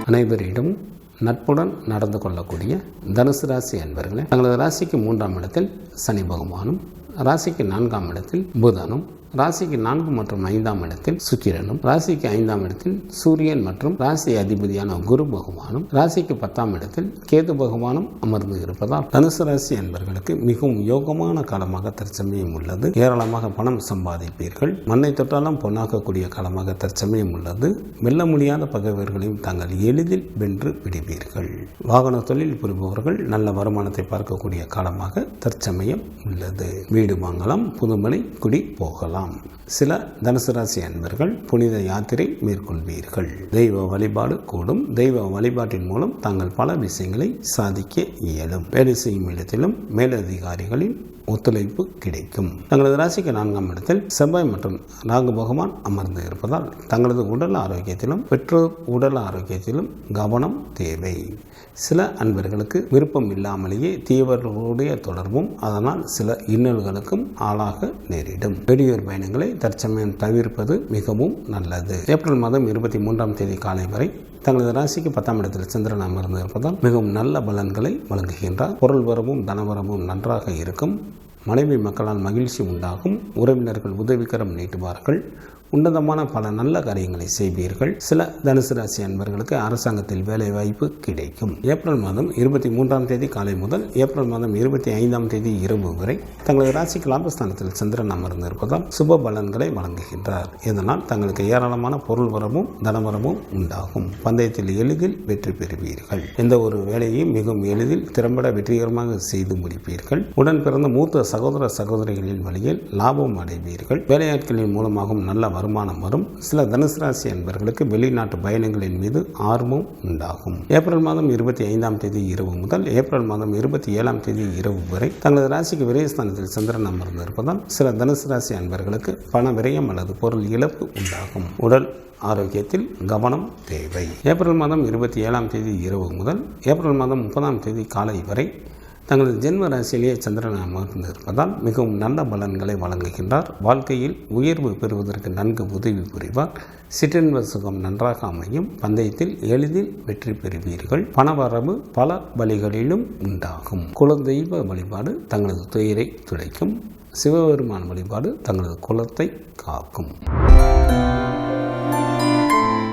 அனைவரிடம் நட்புடன் நடந்து கொள்ளக்கூடிய தனுசு ராசி அன்பர்களே, தங்களது ராசிக்கு 3ஆம் இடத்தில் சனி பகவானும், ராசிக்கு 4ஆம் இடத்தில் புதனும், ராசிக்கு 4 மற்றும் 5ஆம் இடத்தில் சுக்கிரனும், ராசிக்கு 5ஆம் இடத்தில் சூரியன் மற்றும் ராசி அதிபதியான குரு பகவானும், ராசிக்கு 10ஆம் இடத்தில் கேது பகவானும் அமர்ந்து இருப்பதால் தனுசு ராசி அன்பர்களுக்கு மிகவும் யோகமான காலமாக தற்சமயம் உள்ளது. ஏராளமாக பணம் சம்பாதிப்பீர்கள். மண்ணை தொட்டாலும் பொன்னாக்கக்கூடிய காலமாக தற்சமயம் உள்ளது. வெல்ல முடியாத பகைவர்களையும் தாங்கள் எளிதில் வென்று விடுவீர்கள். வாகன தொழில் புரிபவர்கள் நல்ல வருமானத்தை பார்க்கக்கூடிய காலமாக தற்சமயம் உள்ளது. வீடு வாங்கலாம், புதுமனை குடி போகலாம். சில தனுசு ராசி அன்பர்கள் புனித யாத்திரை மேற்கொள்வீர்கள். தெய்வ வழிபாடு கூடும். தெய்வ வழிபாட்டின் மூலம் தாங்கள் பல விஷயங்களை சாதிக்க இயலும். வேலை செய்யும் இடத்திலும் மேலதிகாரிகளின் ஒத்துழைப்பு கிடைக்கும். தங்களது ராசிக்கு 4ஆம் இடத்தில் செவ்வாய் மற்றும் ராகு பகவான் அமர்ந்து இருப்பதால் தங்களது உடல் ஆரோக்கியத்திலும் பெற்றோர் உடல் ஆரோக்கியத்திலும் கவனம் தேவை. சில அன்பர்களுக்கு விருப்பம் இல்லாமலேயே தீவிரர்களுடைய தொடர்பும் அதனால் சில இன்னல்களுக்கும் ஆளாக நேரிடும். வெளியூர் பயணங்களை தற்சமயம் தவிர்ப்பது மிகவும் நல்லது. ஏப்ரல் மாதம் 23ஆம் தேதி காலை வரை தங்களது ராசிக்கு 10ஆம் இடத்தில் சந்திரன் அமர்ந்து இருப்பதால் மிகவும் நல்ல பலன்களை வழங்குகின்றார். பொருள் வரவும் தனவரவும் நன்றாக இருக்கும். மனைவி மக்களால் மகிழ்ச்சி உண்டாகும். உறவினர்கள் உதவிக்கரம் நீட்டுவார்கள். உன்னதமான பல நல்ல காரியங்களை செய்வீர்கள். சில தனுசு ராசி அன்பர்களுக்கு அரசாங்கத்தில் வேலை வாய்ப்பு கிடைக்கும். ஏப்ரல் மாதம் 23ஆம் தேதி காலை முதல் ஏப்ரல் மாதம் 25ஆம் தேதி இரவு வரை தங்களது ராசிக்கு லாபஸ்தானத்தில் சந்திரன் அமர்ந்து இருப்பதால் சுப பலன்களை வழங்குகின்றார். இதனால் தங்களுக்கு ஏராளமான பொருள் வரவும் தனவரமும் உண்டாகும். பந்தயத்தில் எளிதில் வெற்றி பெறுவீர்கள். எந்த ஒரு வேலையையும் மிகவும் எளிதில் திறம்பட வெற்றிகரமாக செய்து முடிப்பீர்கள். உடன் பிறந்த மூத்த சகோதர சகோதரிகளின் வழியில் லாபம் அடைவீர்கள். வேலையாட்களின் மூலமாகவும் நல்ல வருமானம் வரும். சில தனுசு ராசி அன்பர்களுக்கு வெளிநாட்டு பயணங்களின் மீது ஆர்வம் உண்டாகும். ஏப்ரல் மாதம் 25ஆம் தேதி இரவு முதல் ஏப்ரல் மாதம் 27ஆம் தேதி இரவு வரை தங்களது ராசிக்கு விரயஸ்தானத்தில் சந்திரன் அமர்ந்து இருப்பதால் சில தனுசு ராசி அன்பர்களுக்கு பண விரயம் அல்லது பொருள் இழப்பு உண்டாகும். உடல் ஆரோக்கியத்தில் கவனம் தேவை. ஏப்ரல் மாதம் 27ஆம் தேதி இரவு முதல் ஏப்ரல் மாதம் 30ஆம் தேதி காலை வரை தங்களது ஜென்ம ராசியிலேயே சந்திரன் அமர்ந்து இருப்பதால் மிகவும் நல்ல பலன்களை வழங்குகின்றார். வாழ்க்கையில் உயர்வு பெறுவதற்கு நன்கு உதவி புரிவார். சிற்றின்ப சுகம் நன்றாக அமையும். பந்தயத்தில் எளிதில் வெற்றி பெறுவீர்கள். பணவரவு பல வழிகளிலும் உண்டாகும். குலதெய்வ வழிபாடு தங்களது துயரை துடைக்கும். சிவபெருமான வழிபாடு தங்களது குலத்தை காக்கும்.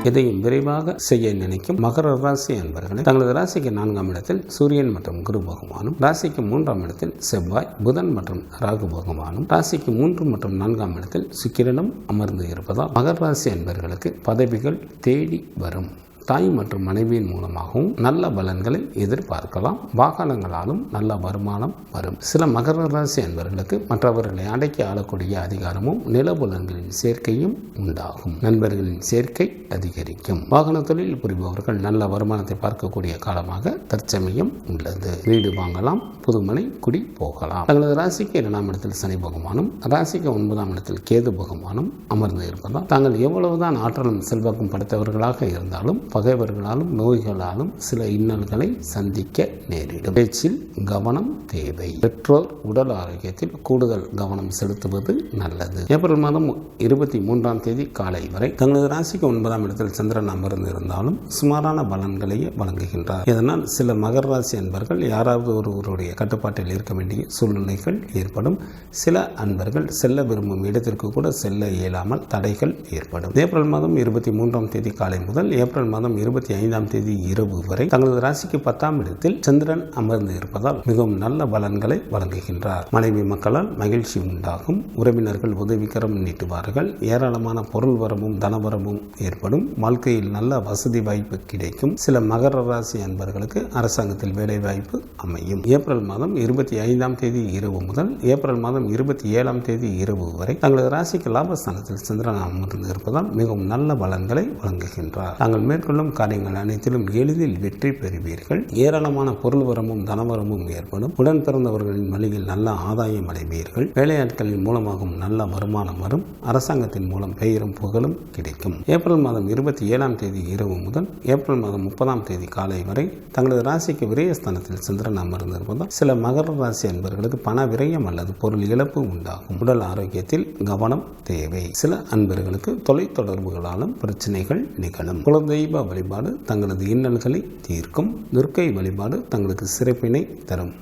இதையும் விரைவாக செய்ய நினைக்கும் மகர ராசி அன்பர்களை தங்களது ராசிக்கு 4ஆம் இடத்தில் சூரியன் மற்றும் குரு பகவானும், ராசிக்கு 3ஆம் இடத்தில் செவ்வாய், புதன் மற்றும் ராகு பகவானும், ராசிக்கு 3 மற்றும் 4ஆம் இடத்தில் சுக்கிரனும் அமர்ந்து இருப்பதால் மகர ராசி அன்பர்களுக்கு பதவிகள் தேடி வரும். தாய் மற்றும் மனைவியின் மூலமாகவும் நல்ல பலன்களை எதிர்பார்க்கலாம். வாகனங்களாலும் நல்ல வருமானம் வரும். சில மகர ராசி அன்பர்களுக்கு மற்றவர்களை அடக்கி ஆளக்கூடிய அதிகாரமும் நிலபுலன்களின் சேர்க்கையும் உண்டாகும். நண்பர்களின் சேர்க்கை அதிகரிக்கும். வாகன தொழில் புரிபவர்கள் நல்ல வருமானத்தை பார்க்கக்கூடிய காலமாக தற்சமயம் உள்ளது. வீடு வாங்கலாம், புதுமனை குடி போகலாம். தங்களது ராசிக்கு 2ஆம் இடத்தில் சனி பகவானும், ராசிக்கு 9ஆம் இடத்தில் கேது பகவானும் அமர்ந்து இருப்பதால் தாங்கள் எவ்வளவுதான் ஆற்றலும் செல்வாக்கும் படைத்தவர்களாக இருந்தாலும் பகைவர்களாலும் நோய்களாலும் சில இன்னல்களை சந்திக்க நேரிடும். பேச்சில் கவனம் தேவை. பெற்றோர் உடல் ஆரோக்கியத்தில் கூடுதல் கவனம் செலுத்துவது நல்லது. ஏப்ரல் மாதம் 23ஆம் தேதி காலை வரை தங்களது ராசிக்கு 9ஆம் இடத்தில் சந்திரன் அமர்ந்து இருந்தாலும் சுமாரான பலன்களையே வழங்குகின்றார். இதனால் சில மகர ராசி அன்பர்கள் யாராவது ஒருவருடைய கட்டுப்பாட்டில் இருக்க வேண்டிய சூழ்நிலைகள் ஏற்படும். சில அன்பர்கள் செல்ல விரும்பும் இடத்திற்கு கூட செல்ல இயலாமல் தடைகள் ஏற்படும். ஏப்ரல் மாதம் 23ஆம் தேதி காலை முதல் ஏப்ரல் மாதம் 25ஆம் தேதி இரவு வரை தங்களது ராசிக்கு 10ஆம் இடத்தில் சந்திரன் அமர்ந்து இருப்பதால் மிகவும் நல்ல பலன்களை வழங்குகின்றார். மனைவி மக்களால் மகிழ்ச்சி உண்டாகும். உறவினர்கள் உதவிக்கரம் நீட்டுவார்கள். ஏராளமான பொருள் வரவும் தனவரமும் ஏற்படும். வாழ்க்கையில் நல்ல வசதி வாய்ப்பு கிடைக்கும். சில மகர ராசி அன்பர்களுக்கு அரசாங்கத்தில் வேலை வாய்ப்பு அமையும். ஏப்ரல் மாதம் 25ஆம் தேதி இரவு முதல் ஏப்ரல் மாதம் 27ஆம் தேதி இரவு வரை தங்களது ராசிக்கு லாபஸ்தானத்தில் சந்திரன் அமர்ந்து இருப்பதால் மிகவும் நல்ல பலன்களை வழங்குகின்றார். தாங்கள் மேற்கொள்ளும் காரியங்கள் அனைத்திலும் எளிதில் வெற்றி பெறுவீர்கள். ஏராளமான பொருள் வரமும் தனவரமும் ஏற்படும். உடன் பிறந்தவர்களின் வழியில் நல்ல ஆதாயம் அடைவீர்கள். வேலையாட்களின் மூலமாகவும் நல்ல வருமானம் வரும். அரசாங்கத்தின் மூலம் பெயரும் புகழும் கிடைக்கும். ஏப்ரல் மாதம் 27ஆம் தேதி இரவு முதல் ஏப்ரல் மாதம் 30ஆம் தேதி காலை வரை தங்களது ராசிக்கு விரயஸ்தானத்தில் சந்திரன் அமர்ந்திருப்பதால் சில மகர ராசி அன்பர்களுக்கு பண விரயம் அல்லது பொருள் இழப்பு உண்டாகும். உடல் ஆரோக்கியத்தில் கவனம் தேவை. சில அன்பர்களுக்கு தொலைத்தொடர்புகளாலும் பிரச்சனைகள் நிகழும். குலதெய்வ துர்கா வழிபாடு தங்களது இன்னல்களை தீர்க்கும். துர்க்கை வழிபாடு தங்களுக்கு சிறப்பினை தரும்.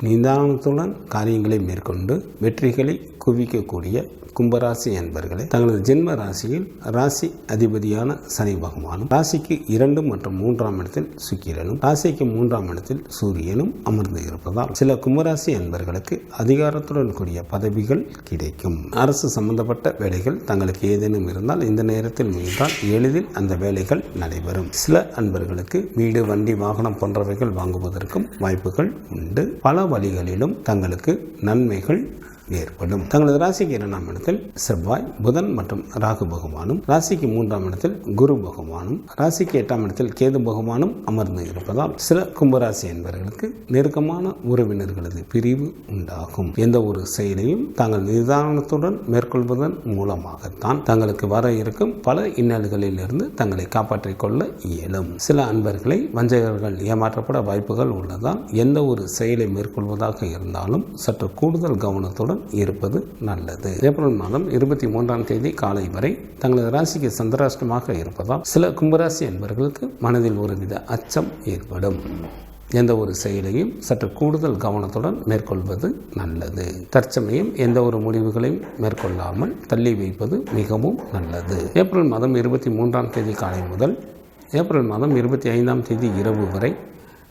நிதானத்துடன் காரியங்களை மேற்கொண்டு வெற்றிகளை குவிக்கக்கூடிய கும்பராசி என்பர்களே, தங்களது ஜென்ம ராசியில் ராசி அதிபதியான சனி பகவானும், ராசிக்கு 2 மற்றும் 3ஆம் இடத்தில் சுக்கிரனும், ராசிக்கு 3ஆம் இடத்தில் சூரியனும் அமர்ந்து இருப்பதால் சில கும்பராசி என்பர்களுக்கு அதிகாரத்துடன் கூடிய பதவிகள் கிடைக்கும். அரசு சம்பந்தப்பட்ட வேலைகள் தங்களுக்கு ஏதேனும் இருந்தால் இந்த நேரத்தில் முயன்றால் எளிதில் அந்த வேலைகள் நடைபெறும். சில அன்பர்களுக்கு வீடு, வண்டி, வாகனம் போன்றவைகள் வாங்குவதற்கும் வாய்ப்புகள் உண்டு. பல வழிகளிலும் தங்களுக்கு நன்மைகள் ஏற்படும். தங்களது ராசிக்கு 2ஆம் இடத்தில் செவ்வாய், புதன் மற்றும் ராகு பகவானும், ராசிக்கு 3ஆம் இடத்தில் குரு பகவானும், ராசிக்கு 8ஆம் இடத்தில் கேது பகவானும் அமர்ந்து இருப்பதால் சில கும்பராசி என்பவர்களுக்கு நெருக்கமான உறவினர்களது பிரிவு உண்டாகும். எந்த ஒரு செயலையும் தாங்கள் நிதானத்துடன் மேற்கொள்வதன் மூலமாகத்தான் தங்களுக்கு வர இருக்கும் பல இன்னல்களில் இருந்து தங்களை காப்பாற்றிக் கொள்ள இயலும். சில அன்பர்களை வஞ்சகர்கள் ஏமாற்றப்பட வாய்ப்புகள் உள்ளதால் எந்த ஒரு செயலை மேற்கொள்வதாக இருந்தாலும் சற்று கூடுதல் கவனத்துடன் இருப்பது நல்லது. ஏப்ரல் மாதம் 23ஆம் தேதி காலை வரை தங்களது ராசிக்கு சந்திராஷ்டமாக இருப்பதால் சில கும்பராசி என்பவர்களுக்கு மனதில் ஒருவித அச்சம் ஏற்படும். எந்த ஒரு செயலையும் சற்று கூடுதல் கவனத்துடன் மேற்கொள்வது நல்லது. தற்சமயம் எந்த ஒரு முடிவுகளையும் மேற்கொள்ளாமல் தள்ளி வைப்பது மிகவும் நல்லது. ஏப்ரல் மாதம் 23ஆம் தேதி காலை முதல் ஏப்ரல் மாதம் 25ஆம் தேதி இரவு வரை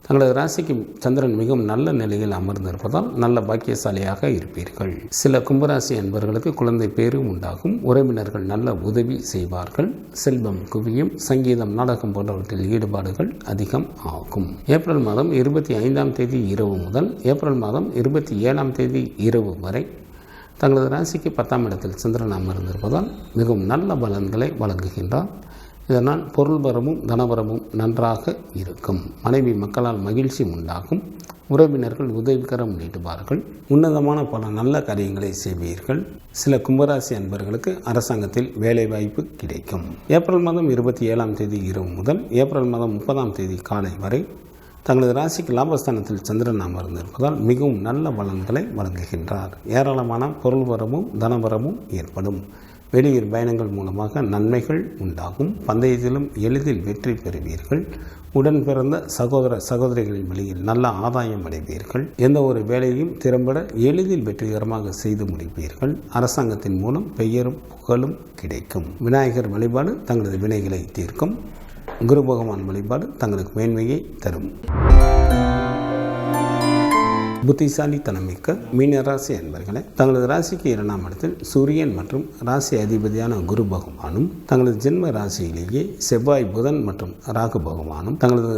தங்களது ராசிக்கு சந்திரன் மிகவும் நல்ல நிலையில் அமர்ந்திருப்பதால் நல்ல பாக்கியசாலியாக இருப்பீர்கள். சில கும்பராசி என்பவர்களுக்கு குழந்தை பேரு உண்டாகும். உறவினர்கள் நல்ல உதவி செய்வார்கள். செல்வம் குவியும். சங்கீதம், நாடகம் போன்றவற்றில் ஈடுபாடுகள் அதிகம் ஆகும். ஏப்ரல் மாதம் 25ஆம் தேதி இரவு முதல் ஏப்ரல் மாதம் 27ஆம் தேதி இரவு வரை தங்களது ராசிக்கு 10ஆம் இடத்தில் சந்திரன் அமர்ந்திருப்பதால் மிகவும் நல்ல பலன்களை வழங்குகின்றார். இதனால் பொருள் வரமும் தனவரமும் நன்றாக இருக்கும். மனைவி மக்களால் மகிழ்ச்சி உண்டாகும். உறவினர்கள் உதவிகரம் நீட்டுவார்கள். உன்னதமான பல நல்ல காரியங்களை செய்வீர்கள். சில கும்பராசி அன்பர்களுக்கு அரசாங்கத்தில் வேலைவாய்ப்பு கிடைக்கும். ஏப்ரல் மாதம் 27ஆம் தேதி இரவு முதல் ஏப்ரல் மாதம் 30ஆம் தேதி காலை வரை தங்களது ராசிக்கு லாபஸ்தானத்தில் சந்திரன் அமர்ந்திருப்பதால் மிகவும் நல்ல பலன்களை வழங்குகின்றார். ஏராளமான பொருள் வரமும் தனவரமும் ஏற்படும். வெளியூர் பயணங்கள் மூலமாக நன்மைகள் உண்டாகும். பந்தயத்திலும் எளிதில் வெற்றி பெறுவீர்கள். உடன் பிறந்த சகோதர சகோதரிகளின் வழியில் நல்ல ஆதாயம் அடைவீர்கள். எந்த ஒரு வேலையும் திறம்பட எளிதில் வெற்றிகரமாக செய்து முடிப்பீர்கள். அரசாங்கத்தின் மூலம் பெயரும் புகழும் கிடைக்கும். விநாயகர் வழிபாடு தங்களது வினைகளை தீர்க்கும். குரு பகவான் வழிபாடு தங்களுக்கு மேன்மையை தரும். புத்திசாலித்தனமிக்க மீனராசி என்பர்களே, தங்களது ராசிக்கு 2ஆம் இடத்தில் சூரியன் மற்றும் ராசி அதிபதியான குரு பகவானும், தங்களது ஜென்ம ராசியிலேயே செவ்வாய், புதன் மற்றும் ராகு பகவானும், தங்களது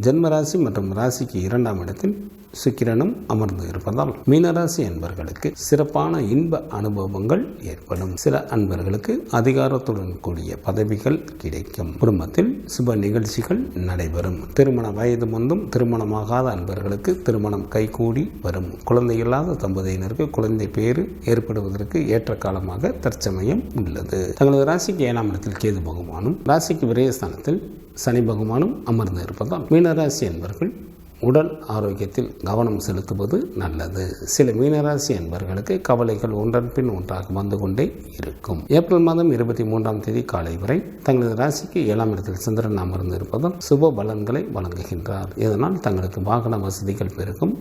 ஜென்ம ராசி மற்றும் ராசிக்கு 2ஆம் இடத்தில் சுக்கிரனும் அமர்ந்து இருப்பதால் மீனராசி அன்பர்களுக்கு சிறப்பான இன்ப அனுபவங்கள் ஏற்படும். சில அன்பர்களுக்கு அதிகாரத்துடன் கூடிய பதவிகள் கிடைக்கும். குடும்பத்தில் சுப நிகழ்ச்சிகள் நடைபெறும். திருமண வயது வந்தும் திருமணமாகாத அன்பர்களுக்கு திருமணம் கைகூடி வரும். குழந்தை இல்லாத தம்பதியினருக்கு குழந்தை பேறு ஏற்படுவதற்கு ஏற்ற காலமாக தற்சமயம் உள்ளது. தங்களது ராசிக்கு 7ஆம் இடத்தில் கேது பகவானும், ராசிக்கு விரயஸ்தானத்தில் சனி பகவானும் அமர்ந்து இருப்பதால் மீனராசி அன்பர்கள் உடல் ஆரோக்கியத்தில் கவனம் செலுத்துவது நல்லது. சில மீனராசி அன்பர்களுக்கு கவலைகள் ஒன்றன் பின் ஒன்றாக வந்து கொண்டே இருக்கும். ஏப்ரல் மாதம் 23ஆம் தேதி காலை வரை தங்களது ராசிக்கு 7ஆம் இடத்தில் சந்திரன் அமர்ந்து இருப்பதால் சுப பலன்களை வழங்குகின்றார். இதனால் தங்களுக்கு வாகன வசதிகள் பெருகும்.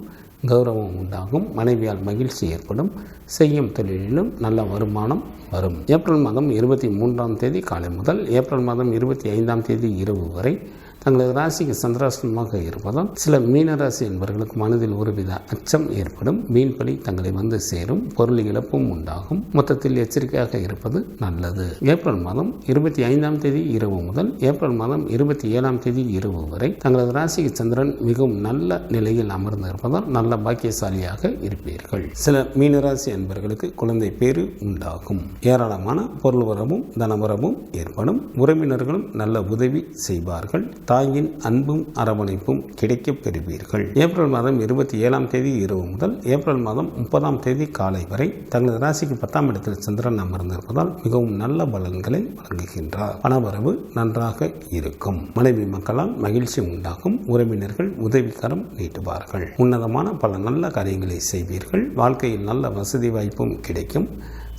கௌரவம் உண்டாகும். மனைவியால் மகிழ்ச்சி ஏற்படும். செய்யும் தொழிலிலும் நல்ல வருமானம் வரும். ஏப்ரல் மாதம் 23ஆம் தேதி காலை முதல் ஏப்ரல் மாதம் 25ஆம் தேதி இரவு வரை தங்களது ராசிக்கு சந்திராஷ்டமமாக இருப்பதால் சில மீனராசி என்பவர்களுக்கு மனதில் ஒருவித அச்சம் ஏற்படும். வீண்பலி தங்களை வந்து சேரும். பொருள் இழப்பும் உண்டாகும். மொத்தத்தில் எச்சரிக்கையாக இருப்பது நல்லது. ஏப்ரல் மாதம் 25ஆம் தேதி இரவு முதல் ஏப்ரல் மாதம் 27ஆம் தேதி இரவு வரை தங்களது ராசிக்கு சந்திரன் மிகவும் நல்ல நிலையில் அமர்ந்து இருப்பதால் நல்ல பாக்கியசாலியாக இருப்பீர்கள். சில மீனராசி என்பவர்களுக்கு குழந்தை பேரு உண்டாகும். ஏராளமான பொருள் வரமும் தனவரமும் ஏற்படும். உறவினர்களும் நல்ல உதவி செய்வார்கள். தாயின் அன்பும் அரவணைப்பும் கிடைக்கப் பெறுவீர்கள். ஏப்ரல் மாதம் 27ஆம் தேதி இரவு முதல் ஏப்ரல் மாதம் 30ஆம் தேதி காலை வரை தங்களது ராசிக்கு 10ஆம் இடத்தில் சந்திரன் அமர்ந்திருப்பதால் மிகவும் நல்ல பலன்களை வழங்குகின்றார். பணவரவு நன்றாக இருக்கும். மனைவி மக்களால் மகிழ்ச்சி உண்டாகும். உறவினர்கள் உதவிகரம் நீட்டுவார்கள். உன்னதமான பல நல்ல காரியங்களை செய்வீர்கள். வாழ்க்கையில் நல்ல வசதி வாய்ப்பும் கிடைக்கும்.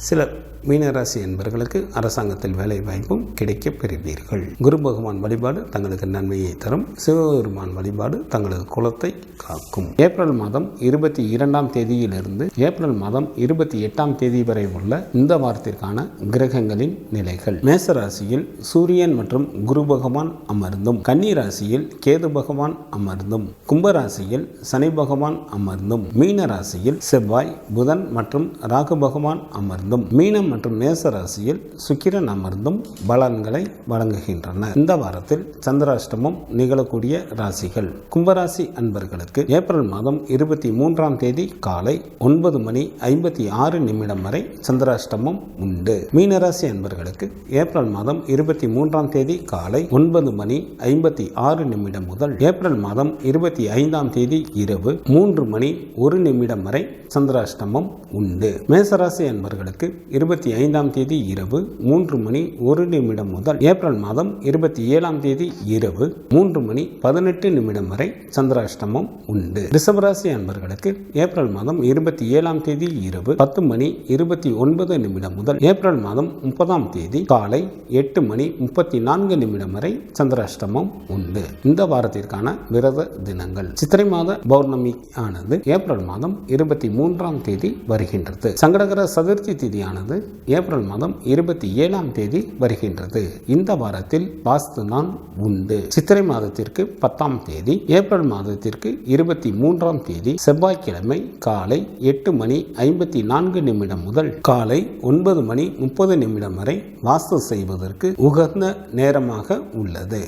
சில மீனராசி என்பவர்களுக்கு அரசாங்கத்தில் வேலை வாய்ப்பும் கிடைக்க பெறுவீர்கள். குரு பகவான் வழிபாடு தங்களுக்கு நன்மையை தரும். சிவபெருமான் வழிபாடு தங்களது குலத்தை காக்கும். ஏப்ரல் மாதம் 22ஆம் தேதியிலிருந்து ஏப்ரல் மாதம் 28ஆம் தேதி வரை உள்ள இந்த வாரத்திற்கான கிரகங்களின் நிலைகள். மேசராசியில் சூரியன் மற்றும் குரு பகவான் அமர்ந்தும், கன்னி ராசியில் கேது பகவான் அமர்ந்தும், கும்பராசியில் சனி பகவான் அமர்ந்தும், மீன ராசியில் செவ்வாய், புதன் மற்றும் ராகு பகவான் அமர்ந்தும், மீனம் மற்றும் மேச ராசியில் சுக்கிரன் அமர்ந்தும் பலன்களை வழங்குகின்றன. இந்த வாரத்தில் சந்திராஷ்டமம் நிகழக்கூடிய ராசிகள். கும்பராசி அன்பர்களுக்கு ஏப்ரல் மாதம் 23ஆம் தேதி காலை 9:56 வரை சந்திராஷ்டமம் உண்டு. மீனராசி அன்பர்களுக்கு ஏப்ரல் மாதம் 23ஆம் தேதி காலை 9:56 முதல் ஏப்ரல் மாதம் 25ஆம் தேதி இரவு 3:01 வரை சந்திராஷ்டமம் உண்டு. மேசராசி அன்பர்களுக்கு 25ஆம் தேதி இரவு 3:01 முதல் ஏப்ரல் மாதம் 27ஆம் தேதி இரவு 3:18 வரை சந்திராஷ்டமம் உண்டு. ரிஷபராசி அன்பர்களுக்கு ஏப்ரல் மாதம் 27ஆம் தேதி இரவு 10:29 முதல் ஏப்ரல் மாதம் 30ஆம் தேதி காலை 8:34 வரை சந்திராஷ்டமம் உண்டு. இந்த வாரத்திற்கான விரத தினங்கள். சித்திரை மாத பௌர்ணமி ஆனது ஏப்ரல் மாதம் 23ஆம் தேதி வருகின்றது. சங்கடகர சதுர்த்தி திதியானது ஏப்ரல் மாதம் 27ஆம் தேதி வருகின்றது. இந்த வாரத்தில் வாஸ்து நாள் உண்டு. சித்திரை மாதத்திற்கு 10ஆம் தேதி, ஏப்ரல் மாதத்திற்கு 23ஆம் தேதி செவ்வாய்க்கிழமை காலை 8:54 முதல் காலை 9:30 வரை வாஸ்து செய்வதற்கு உகந்த நேரமாக உள்ளது.